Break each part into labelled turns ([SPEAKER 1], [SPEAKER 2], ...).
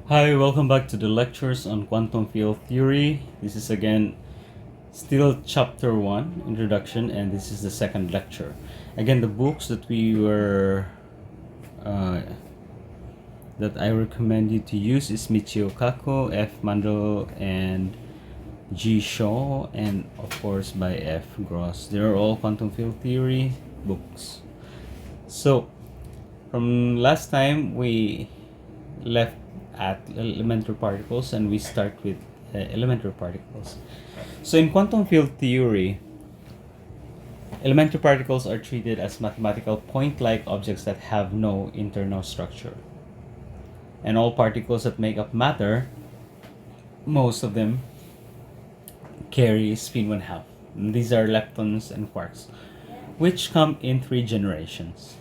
[SPEAKER 1] Hi, welcome back to the lectures on quantum field theory. This is again still chapter 1, introduction, and this is the second lecture. Again, the books that that I recommend you to use is Michio Kaku, F. Mandel, and G. Shaw, and of course by F. Gross. They are all quantum field theory books. So, from last time we left at elementary particles and we start with elementary particles. So in quantum field theory, elementary particles are treated as mathematical point-like objects that have no internal structure. And all particles that make up matter, most of them carry spin 1/2. And these are leptons and quarks, which come in 3 generations.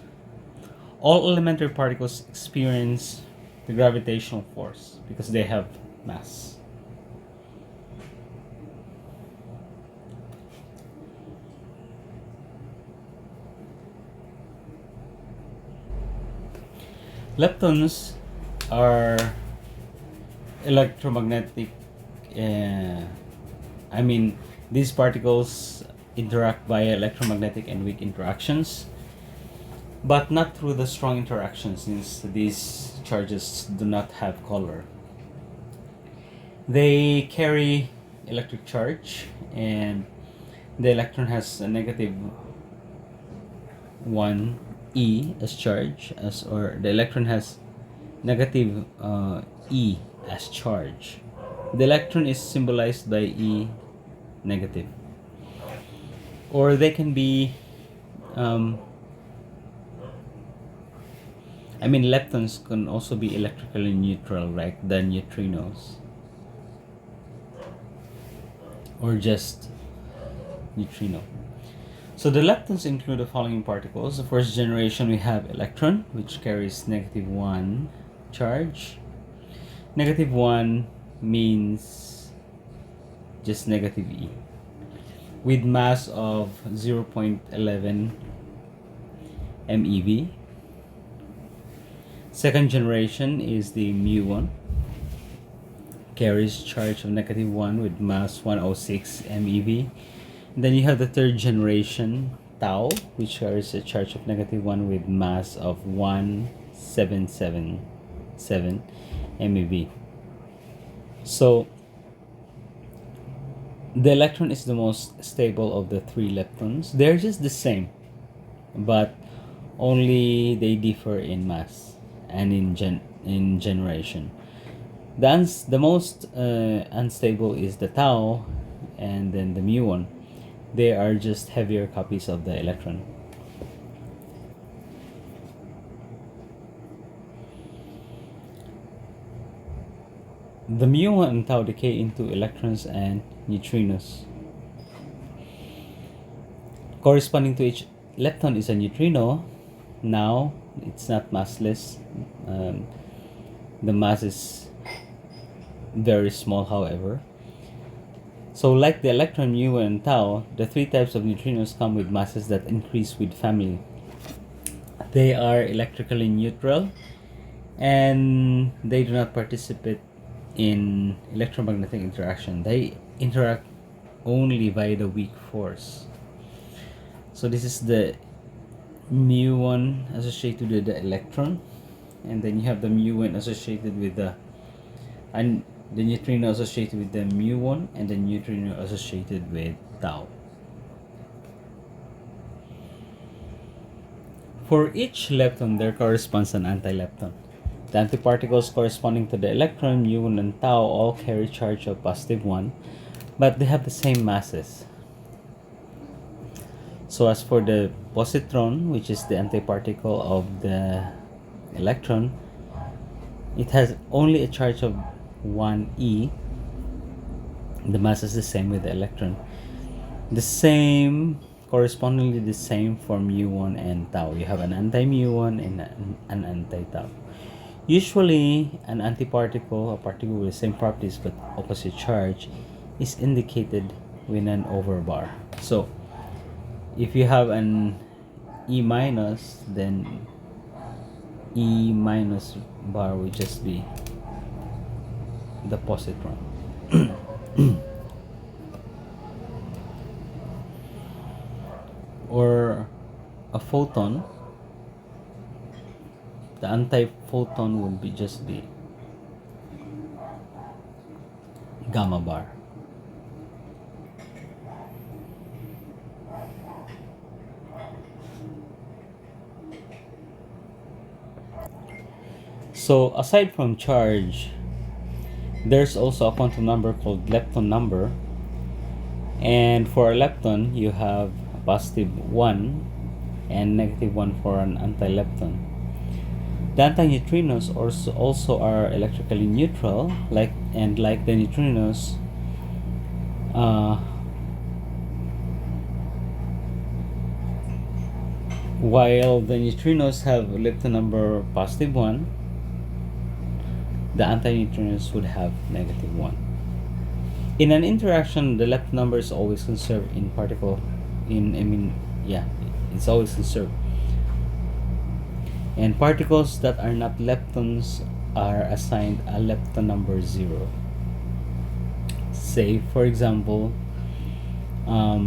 [SPEAKER 1] All elementary particles experience the gravitational force because they have mass. Leptons are electromagnetic. These particles interact via electromagnetic and weak interactions, but not through the strong interactions, since these charges do not have color. They carry electric charge, and the electron has a negative 1 E as charge, or the electron has negative E as charge. The electron is symbolized by E negative. Or they can be leptons can also be electrically neutral, like the neutrinos, or just neutrino. So the leptons include the following particles. The first generation, we have electron, which carries negative 1 charge. Negative 1 means just negative E, with mass of 0.11 MeV. Second generation is the mu1, carries charge of negative 1 with mass 106 MeV. And then you have the third generation, tau, which carries a charge of negative 1 with mass of 1777 MeV. So the electron is the most stable of the 3 leptons. They're just the same, but only they differ in mass and in generation. The most unstable is the tau, and then the muon. They are just heavier copies of the electron. The muon and tau decay into electrons and neutrinos. Corresponding to each lepton is a neutrino. Now it's not massless. The mass is very small, however. So like the electron, mu, and tau, the 3 types of neutrinos come with masses that increase with family. They are electrically neutral, and they do not participate in electromagnetic interaction. They interact only via the weak force. So this is the mu1 associated with the electron, and then you have the mu1 associated with the neutrino associated with the mu1, and the neutrino associated with tau. For each lepton, there corresponds an antilepton. The antiparticles corresponding to the electron, mu1, and tau all carry charge of positive 1, but they have the same masses. So as for the positron, which is the antiparticle of the electron, it has only a charge of 1 E. The mass is the same with the electron. Correspondingly the same for mu1 and tau. You have an anti-mu1 and an anti-tau. Usually, an antiparticle, a particle with the same properties but opposite charge, is indicated with an over bar. So, if you have an E minus, then E minus bar will just be the positron. Or a photon, the antiphoton would be just be gamma bar. So aside from charge, there's also a quantum number called lepton number. And for a lepton, you have a positive 1 and negative 1 for an anti-lepton. The antineutrinos also are electrically neutral, like the neutrinos, while the neutrinos have lepton number positive 1, the antineutrinos would have negative 1. In an interaction, the lepton number is always conserved in particle. It's always conserved. And particles that are not leptons are assigned a lepton number 0. Say, for example, a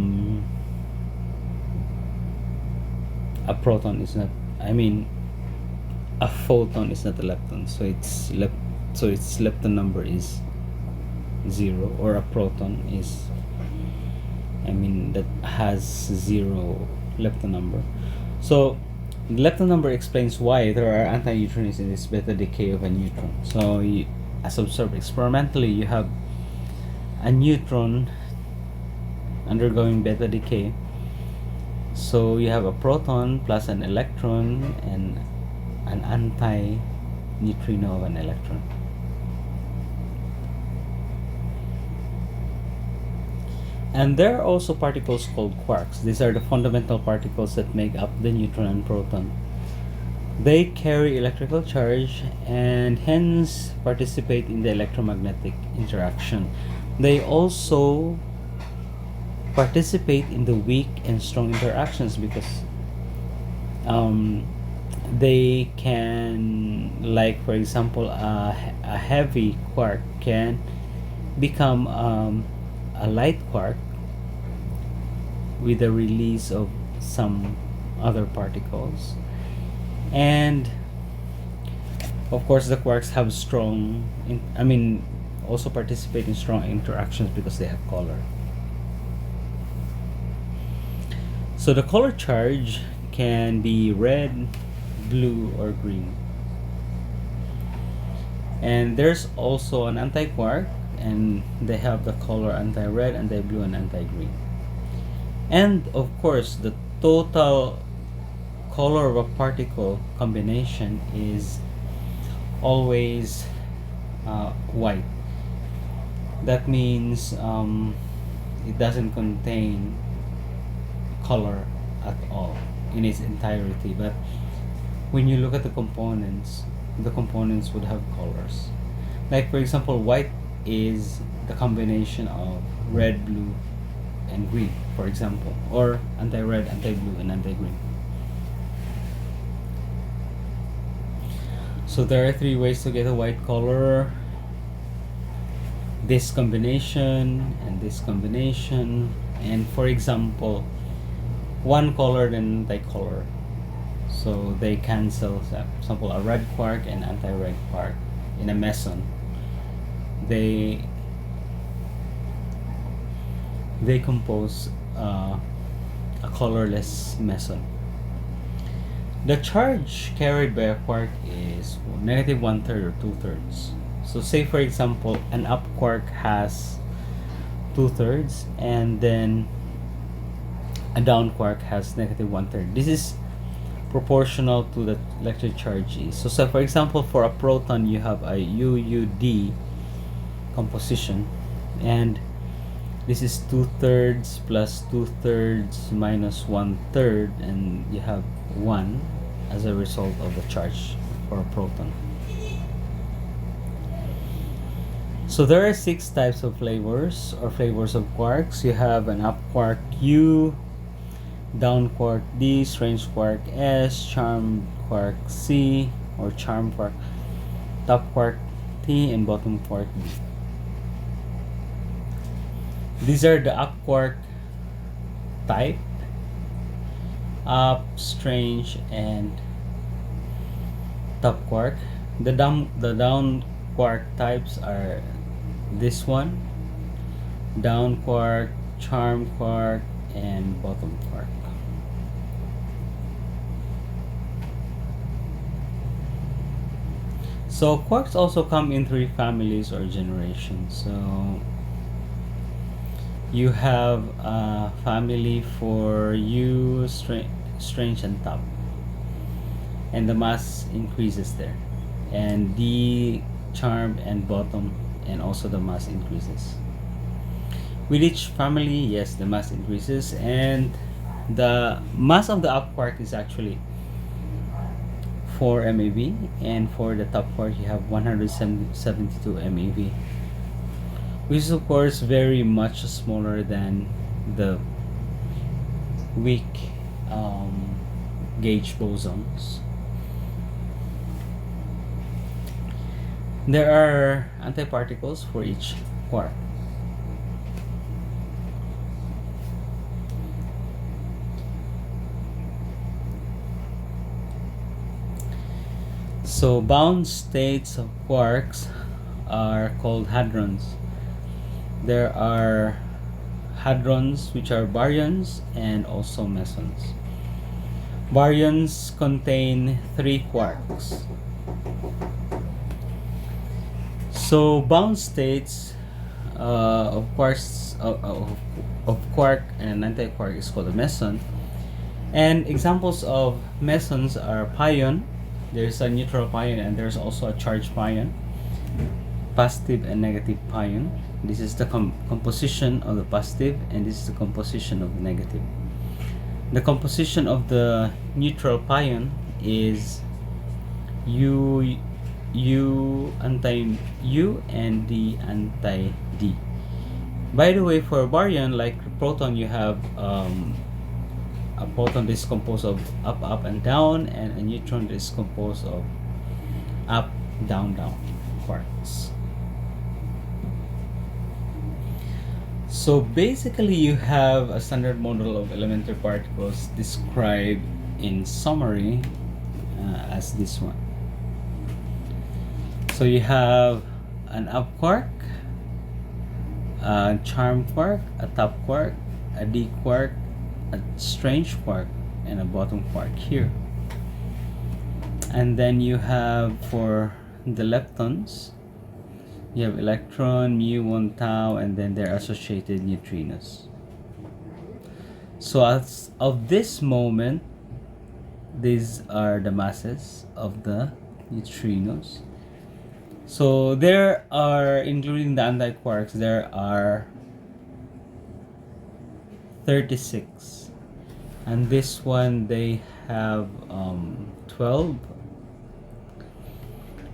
[SPEAKER 1] proton is not. A photon is not a lepton, so its lepton number is 0, or a proton is, that has 0 lepton number. So the lepton number explains why there are antineutrinos in this beta decay of a neutron. So as observed experimentally, you have a neutron undergoing beta decay. So you have a proton plus an electron and an anti-neutrino of an electron. And there are also particles called quarks. These are the fundamental particles that make up the neutron and proton. They carry electrical charge and hence participate in the electromagnetic interaction. They also participate in the weak and strong interactions because they can, like for example, a heavy quark can become a light quark with the release of some other particles. And of course the quarks have also participate in strong interactions because they have color. So the color charge can be red, blue, or green. And there's also an anti-quark, and they have the color anti-red, anti-blue, and anti-green. And of course, the total color of a particle combination is always white. That means it doesn't contain color at all in its entirety. But when you look at the components would have colors. Like for example, white is the combination of red, blue, and green, for example, or anti-red, anti-blue, and anti-green. So there are 3 ways to get a white color: this combination and this combination, and for example, one color then anti-color. So they cancel. For example, a red quark and anti-red quark in a meson, they compose a colorless meson. The charge carried by a quark is negative 1/3 or 2/3. So say for example, an up quark has 2/3 and then a down quark has negative 1/3. This is proportional to the electric charge is. So for example, for a proton you have a UUD composition, and this is 2/3 plus 2/3 minus 1/3, and you have 1 as a result of the charge for a proton. So there are 6 types of flavors of quarks. You have an up quark U, down quark D, strange quark S, charm quark C or charm quark, top quark T, and bottom quark B. These are the up quark type, up, strange, and top quark. The down quark types are this one, down quark, charm quark, and bottom quark. So quarks also come in three families or generations. So you have a family for U, strange, and top, and the mass increases there, and D, charm, and bottom, and also the mass increases. With each family, yes, the mass increases, and the mass of the up quark is actually 4 MeV, and for the top quark you have 172 MeV, which is of course very much smaller than the weak gauge bosons. There are antiparticles for each quark. So bound states of quarks are called hadrons. There are hadrons which are baryons and also mesons. Baryons contain 3 quarks. So bound states of quarks of quark and antiquark is called a meson. And examples of mesons are pion. There's a neutral pion and there's also a charged pion, positive and negative pion. This is the composition of the positive, and this is the composition of the negative. The composition of the neutral pion is U anti-U and D anti-D. By the way, for a baryon like proton, you have a proton is composed of up, and down, and a neutron is composed of up, down quarks. So basically you have a standard model of elementary particles described in summary as this one. So you have an up quark, a charm quark, a top quark, a D quark, a strange quark, and a bottom quark here. And then you have for the leptons, you have electron, mu1, tau, and then their associated neutrinos. So as of this moment, these are the masses of the neutrinos. So there are, including the antiquarks, there are 36, and this one they have 12,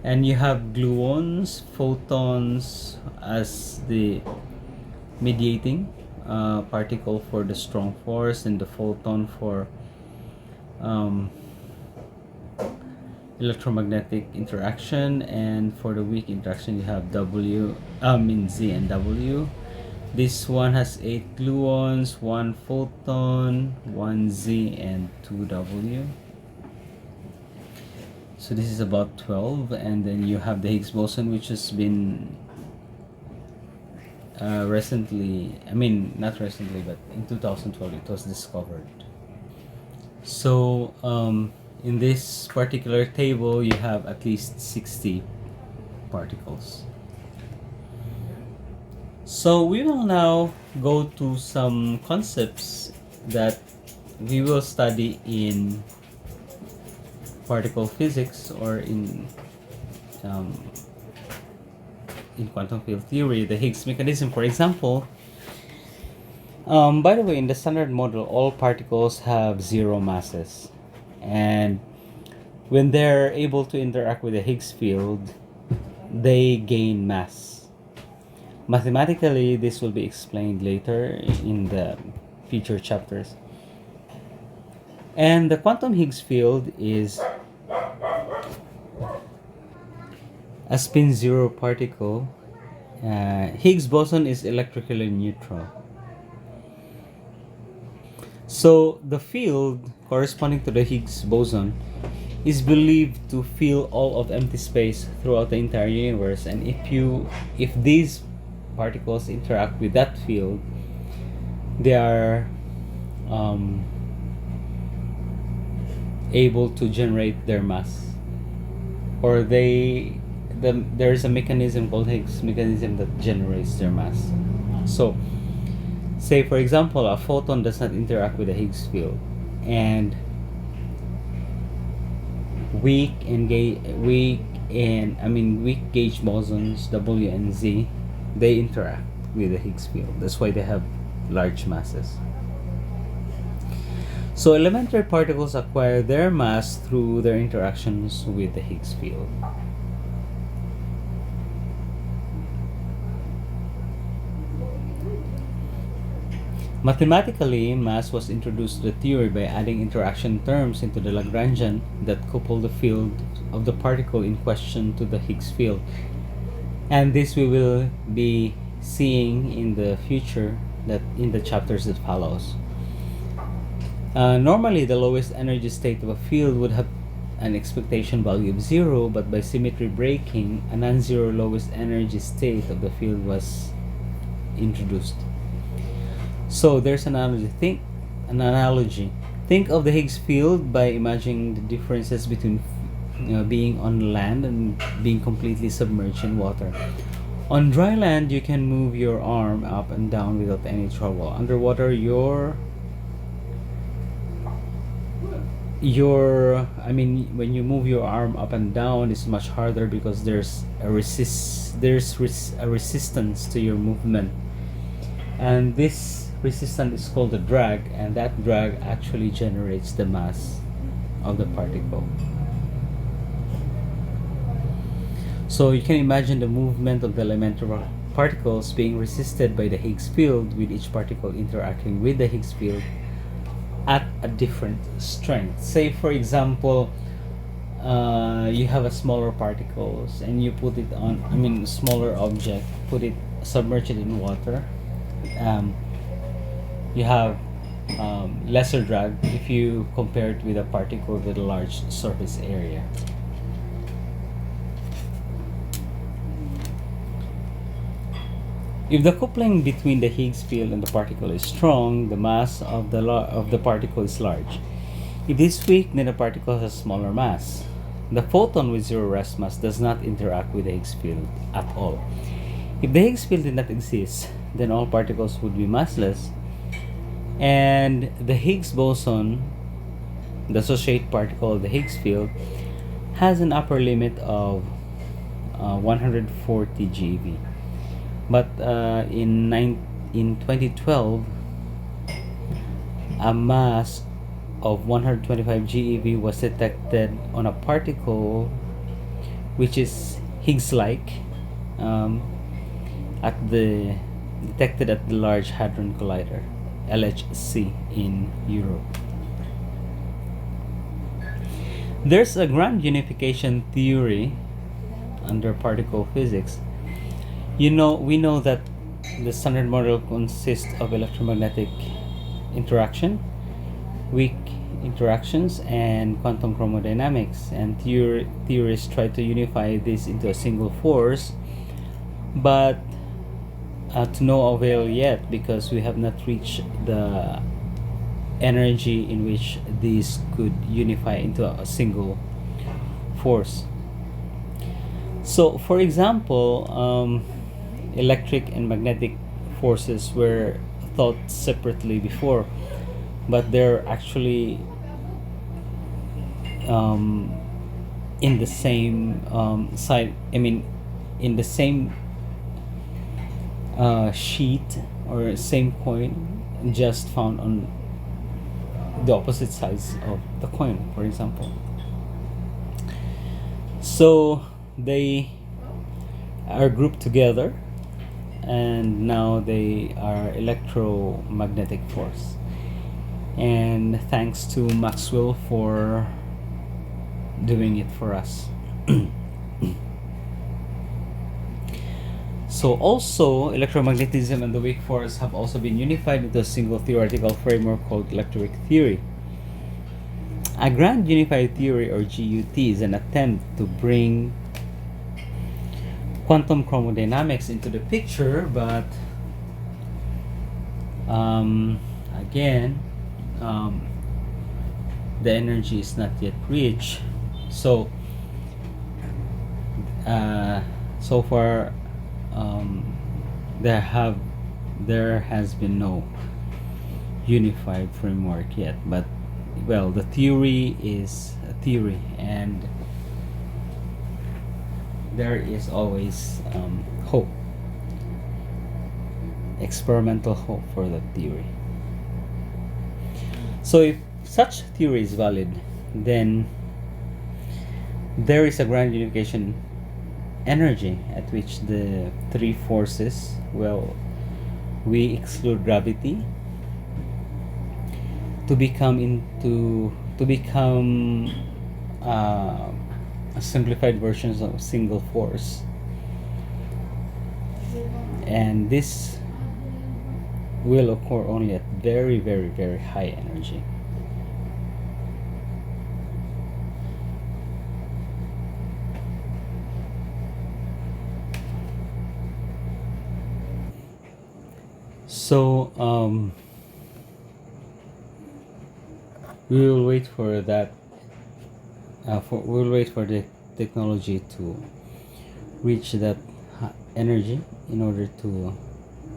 [SPEAKER 1] and you have gluons, photons as the mediating particle for the strong force, and the photon for electromagnetic interaction, and for the weak interaction you have Z and W. This one has 8 gluons, 1 photon, 1 Z, and 2 W. So this is about 12, and then you have the Higgs boson, which has been recently, not recently, but in 2012 it was discovered. So in this particular table you have at least 60 particles. So we will now go to some concepts that we will study in particle physics or in quantum field theory, the Higgs mechanism, for example. By the way, in the standard model, all particles have 0 masses, and when they're able to interact with the Higgs field, they gain mass. Mathematically, this will be explained later in the future chapters. And the quantum Higgs field is a spin 0 particle Higgs boson is electrically neutral. So the field corresponding to the Higgs boson is believed to fill all of empty space throughout the entire universe, and if these particles interact with that field, they are um, able to generate their mass, or there is a mechanism called Higgs mechanism that generates their mass. So say for example a photon does not interact with the Higgs field, and weak gauge bosons W and Z, they interact with the Higgs field. That's why they have large masses. So elementary particles acquire their mass through their interactions with the Higgs field. Mathematically, mass was introduced to the theory by adding interaction terms into the Lagrangian that couple the field of the particle in question to the Higgs field. And this we will be seeing in the future, that in the chapters that follows. Normally, the lowest energy state of a field would have an expectation value of 0, but by symmetry breaking, a non-zero lowest energy state of the field was introduced. So there's an analogy. Think of the Higgs field by imagining the differences between being on land and being completely submerged in water. On dry land, you can move your arm up and down without any trouble. Underwater, when you move your arm up and down, it's much harder because there's a resistance to your movement, and this resistance is called a drag, and that drag actually generates the mass of the particle. So you can imagine the movement of the elementary particles being resisted by the Higgs field, with each particle interacting with the Higgs field at a different strength. Say for example, you have a smaller particles and you put it on, smaller object, submerge it in water. You have lesser drag if you compare it with a particle with a large surface area. If the coupling between the Higgs field and the particle is strong, the mass of the particle is large. If it is weak, then the particle has smaller mass. The photon with zero rest mass does not interact with the Higgs field at all. If the Higgs field did not exist, then all particles would be massless, and the Higgs boson, the associated particle of the Higgs field, has an upper limit of 140 GeV. But in 2012, a mass of 125 GeV was detected on a particle which is Higgs-like, detected at the Large Hadron Collider, LHC, in Europe. There's a grand unification theory under particle physics. We know that the standard model consists of electromagnetic interaction, weak interactions, and quantum chromodynamics, and theorists try to unify this into a single force, but to no avail yet, because we have not reached the energy in which these could unify into a single force. So for example, electric and magnetic forces were thought separately before, but they're actually in the same in the same sheet or same coin, just found on the opposite sides of the coin, for example. So they are grouped together, and now they are electromagnetic force. And thanks to Maxwell for doing it for us. So So also, electromagnetism and the weak force have also been unified into a single theoretical framework called electric theory. A grand unified theory, or GUT, is an attempt to bring quantum chromodynamics into the picture, but again, the energy is not yet reached. So so far, there has been no unified framework yet, but well, the theory is a theory, and there is always hope, experimental hope for that theory. So if such theory is valid, then there is a grand unification energy at which the three forces, well, we exclude gravity, to become simplified versions of a single force, and this will occur only at very, very, very high energy. So we will wait for that. We'll wait for the technology to reach that energy in order to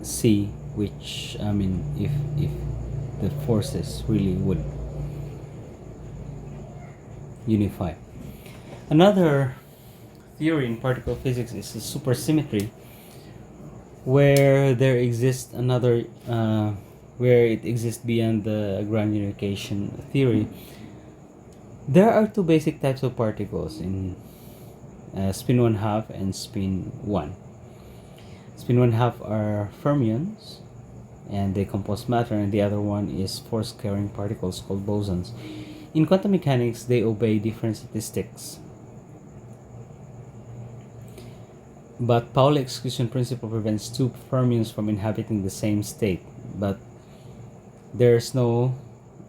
[SPEAKER 1] see which, if the forces really would unify. Another theory in particle physics is the supersymmetry, where there exists another where it exists beyond the grand unification theory. There are two basic types of particles in spin 1/2 and spin 1. Spin 1/2 are fermions, and they compose matter, and the other one is force carrying particles called bosons. In quantum mechanics, they obey different statistics, but Pauli exclusion principle prevents two fermions from inhabiting the same state, but there's no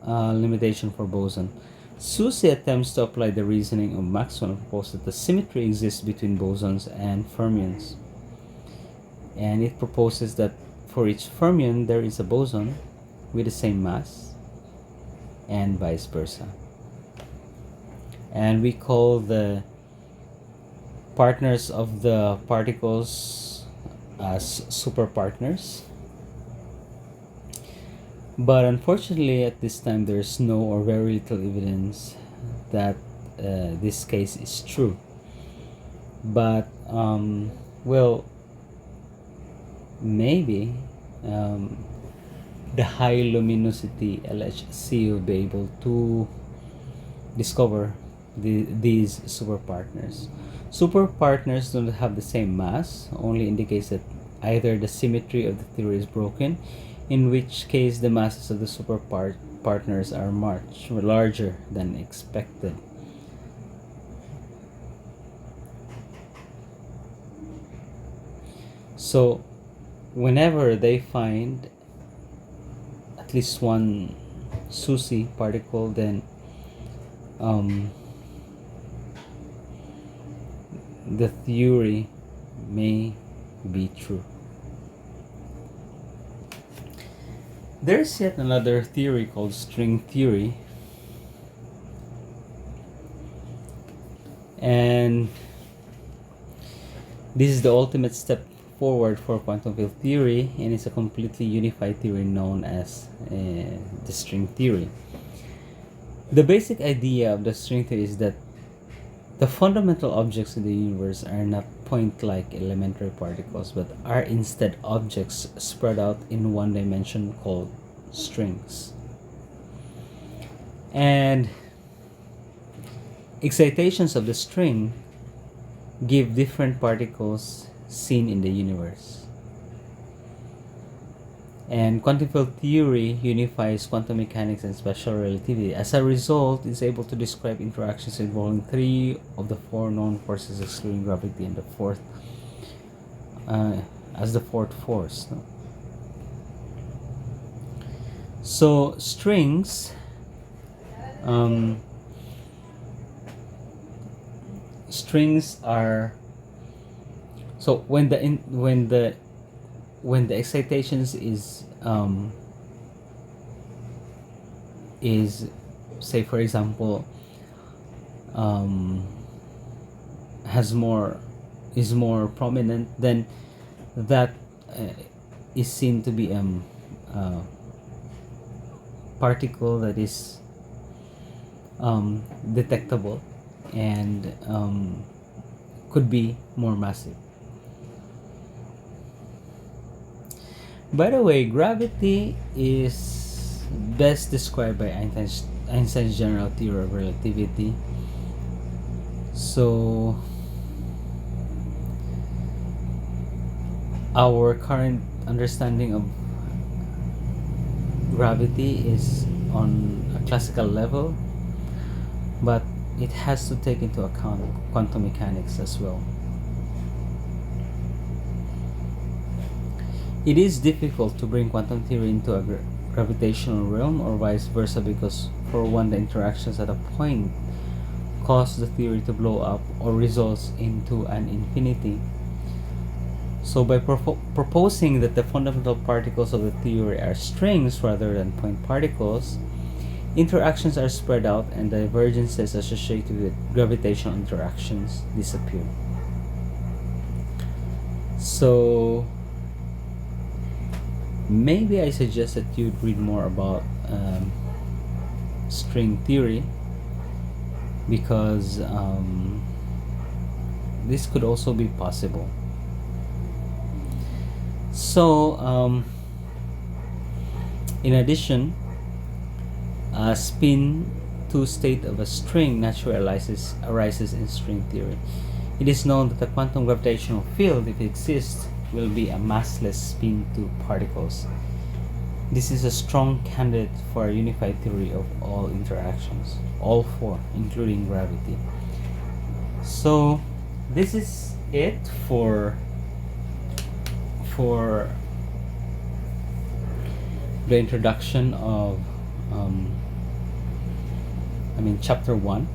[SPEAKER 1] limitation for boson. Susi attempts to apply the reasoning of Maxwell and proposes that the symmetry exists between bosons and fermions, and it proposes that for each fermion there is a boson with the same mass, and vice versa. And we call the partners of the particles as superpartners. But unfortunately, at this time, there's no or very little evidence that this case is true. But well, maybe the high luminosity LHC will be able to discover these superpartners. Superpartners don't have the same mass, only indicates that either the symmetry of the theory is broken, in which case the masses of the superpartners are much larger than expected. So whenever they find at least one Susi particle, then the theory may be true. There's yet another theory called string theory, and this is the ultimate step forward for quantum field theory, and it's a completely unified theory known as the string theory. The basic idea of the string theory is that the fundamental objects in the universe are not point-like elementary particles, but are instead objects spread out in one dimension called strings. And excitations of the string give different particles seen in the universe. And quantum field theory unifies quantum mechanics and special relativity. As a result, it's able to describe interactions involving 3 of the 4 known forces excluding gravity, and the fourth as the fourth force. No? So strings, strings are, so when the excitations is, say for example, is more prominent, then that is seen to be a particle that is detectable and could be more massive. By the way, gravity is best described by Einstein's general theory of relativity. So our current understanding of gravity is on a classical level, but it has to take into account quantum mechanics as well. It is difficult to bring quantum theory into a gravitational realm or vice versa, because for one, the interactions at a point cause the theory to blow up or results into an infinity. So by proposing that the fundamental particles of the theory are strings rather than point particles, interactions are spread out and divergences associated with gravitational interactions disappear. So maybe I suggest that you'd read more about string theory, because this could also be possible. So in addition, a spin 2 state of a string naturally arises in string theory. It is known that the quantum gravitational field, if it exists, will be a massless spin 2 particles. This is a strong candidate for a unified theory of all interactions, all four, including gravity. So this is it for the introduction of chapter 1.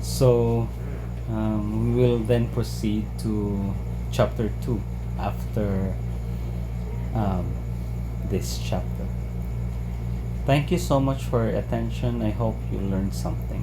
[SPEAKER 1] So we will then proceed to chapter 2 after this chapter. Thank you so much for your attention. I hope you learned something.